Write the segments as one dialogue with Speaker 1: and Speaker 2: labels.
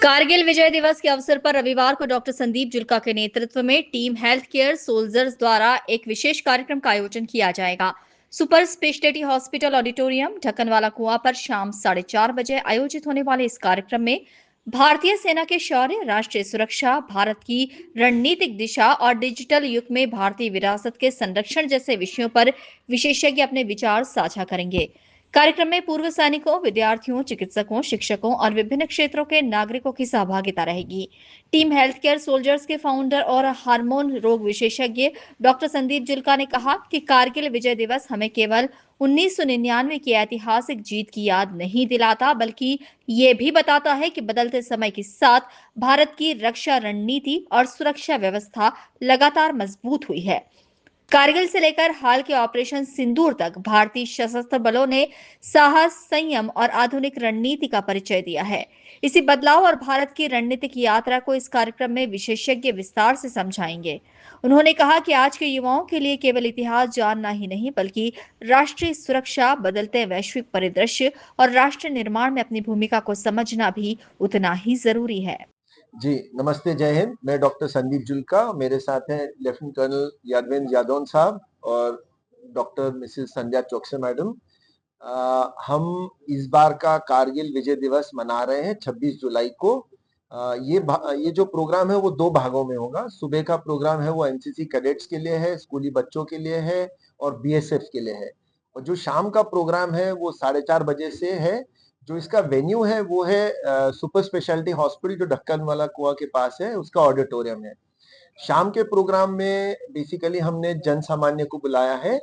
Speaker 1: कारगिल विजय दिवस के अवसर पर रविवार को डॉक्टर संदीप जुल्का के नेतृत्व में टीम हेल्थ केयर सोल्जर्स द्वारा एक विशेष कार्यक्रम का आयोजन किया जाएगा। सुपर स्पेशलिटी हॉस्पिटल ऑडिटोरियम ढक्कनवाला कुआं पर शाम 4:30 बजे आयोजित होने वाले इस कार्यक्रम में भारतीय सेना के शौर्य, राष्ट्रीय सुरक्षा, भारत की रणनीतिक दिशा और डिजिटल युग में भारतीय विरासत के संरक्षण जैसे विषयों पर विशेषज्ञ अपने विचार साझा करेंगे। कार्यक्रम में पूर्व सैनिकों, विद्यार्थियों, चिकित्सकों, शिक्षकों और विभिन्न क्षेत्रों के नागरिकों की सहभागिता रहेगी। टीम हेल्थ केयर सोल्जर्स के फाउंडर और हार्मोन रोग विशेषज्ञ डॉक्टर संदीप जुल्का ने कहा कि कारगिल विजय दिवस हमें केवल 1999 की ऐतिहासिक जीत की याद नहीं दिलाता, बल्कि ये भी बताता है कि बदलते समय के साथ भारत की रक्षा रणनीति और सुरक्षा व्यवस्था लगातार मजबूत हुई है। कारगिल से लेकर हाल के ऑपरेशन सिंदूर तक भारतीय सशस्त्र बलों ने साहस, संयम और आधुनिक रणनीति का परिचय दिया है। इसी बदलाव और भारत की रणनीतिक यात्रा को इस कार्यक्रम में विशेषज्ञ विस्तार से समझाएंगे। उन्होंने कहा कि आज के युवाओं के लिए केवल इतिहास जानना ही नहीं, बल्कि राष्ट्रीय सुरक्षा, बदलते वैश्विक परिदृश्य और राष्ट्र निर्माण में अपनी भूमिका को समझना भी उतना ही जरूरी है।
Speaker 2: जी, नमस्ते, जय हिंद। मैं डॉक्टर संदीप जुल्का, मेरे साथ हैं लेफ्टिनेंट कर्नल यादवेंद्र यादव साहब और डॉक्टर मिसेस संध्या चौकसे मैडम। हम इस बार का कारगिल विजय दिवस मना रहे हैं 26 जुलाई को। ये जो प्रोग्राम है वो 2 भागों में होगा। सुबह का प्रोग्राम है वो एनसीसी कैडेट्स के लिए है, स्कूली बच्चों के लिए है और बीएसएफ के लिए है। और जो शाम का प्रोग्राम है वो 4:30 बजे से है। जो इसका वेन्यू है वो है सुपर स्पेशलिटी हॉस्पिटल जो ढक्कन वाला कुआं के पास है, उसका ऑडिटोरियम है। शाम के प्रोग्राम में बेसिकली हमने जन सामान्य को बुलाया है,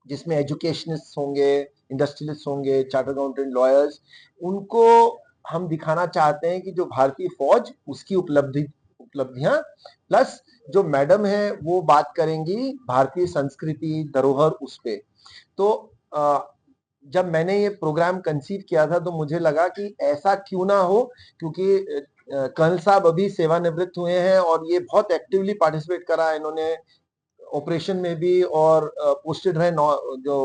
Speaker 2: जिसमें एजुकेशनिस्ट होंगे, इंडस्ट्रियलिस्ट होंगे, चार्टर्ड अकाउंटेंट, लॉयर्स। उनको हम दिखाना चाहते हैं कि जो भारतीय फौज उसकी उपलब्धियां प्लस जो मैडम है वो बात करेंगी भारतीय संस्कृति धरोहर उस पे। तो जब मैंने ये प्रोग्राम कंसीव किया था तो मुझे लगा कि ऐसा क्यों ना हो, क्योंकि कर्नल साहब अभी सेवानिवृत्त हुए हैं और ये बहुत एक्टिवली पार्टिसिपेट करा इन्होंने ऑपरेशन में भी और पोस्टेड रहे जो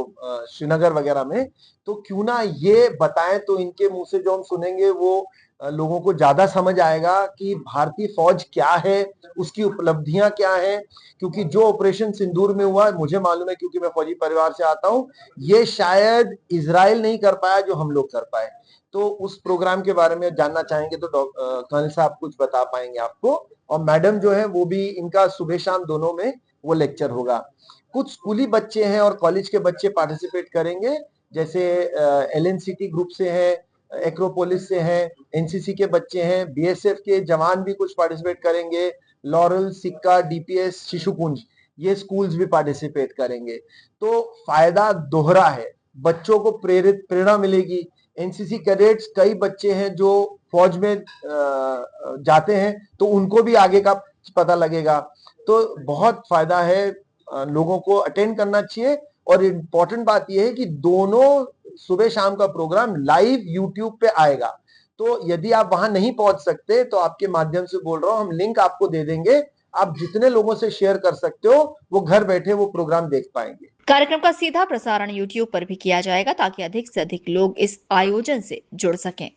Speaker 2: श्रीनगर वगैरह में। तो क्यों ना ये बताएं, तो इनके मुंह से जो हम सुनेंगे वो लोगों को ज्यादा समझ आएगा कि भारतीय फौज क्या है, उसकी उपलब्धियां क्या हैं। क्योंकि जो ऑपरेशन सिंदूर में हुआ मुझे मालूम है, क्योंकि मैं फौजी परिवार से आता हूं, ये शायद इजराइल नहीं कर पाया जो हम लोग कर पाए। तो उस प्रोग्राम के बारे में जानना चाहेंगे तो कर्नल साहब कुछ बता पाएंगे आपको। और मैडम जो है वो भी, इनका सुबह शाम दोनों में वो लेक्चर होगा। कुछ स्कूली बच्चे हैं और कॉलेज के बच्चे पार्टिसिपेट करेंगे, जैसे एलएनसीटी ग्रुप से है, एक्रोपोलिस से है, एनसीसी के बच्चे हैं, बीएसएफ के जवान भी कुछ पार्टिसिपेट करेंगे, लॉरल, सिक्का, डीपीएस, शिशुकुंज, ये स्कूल्स भी पार्टिसिपेट करेंगे। तो फायदा दोहरा है, बच्चों को प्रेरणा मिलेगी। एनसीसी कैडेट्स कई बच्चे हैं जो फौज में जाते हैं, तो उनको भी आगे का पता लगेगा। तो बहुत फायदा है, लोगों को अटेंड करना चाहिए। और इम्पोर्टेंट बात यह है कि दोनों सुबह शाम का प्रोग्राम लाइव यूट्यूब पे आएगा। तो यदि आप वहां नहीं पहुंच सकते तो आपके माध्यम से बोल रहा हूं, हम लिंक आपको दे देंगे, आप जितने लोगों से शेयर कर सकते हो वो घर बैठे वो प्रोग्राम देख पाएंगे।
Speaker 1: कार्यक्रम का सीधा प्रसारण YouTube पर भी किया जाएगा ताकि अधिक से अधिक लोग इस आयोजन से जुड़ सकें।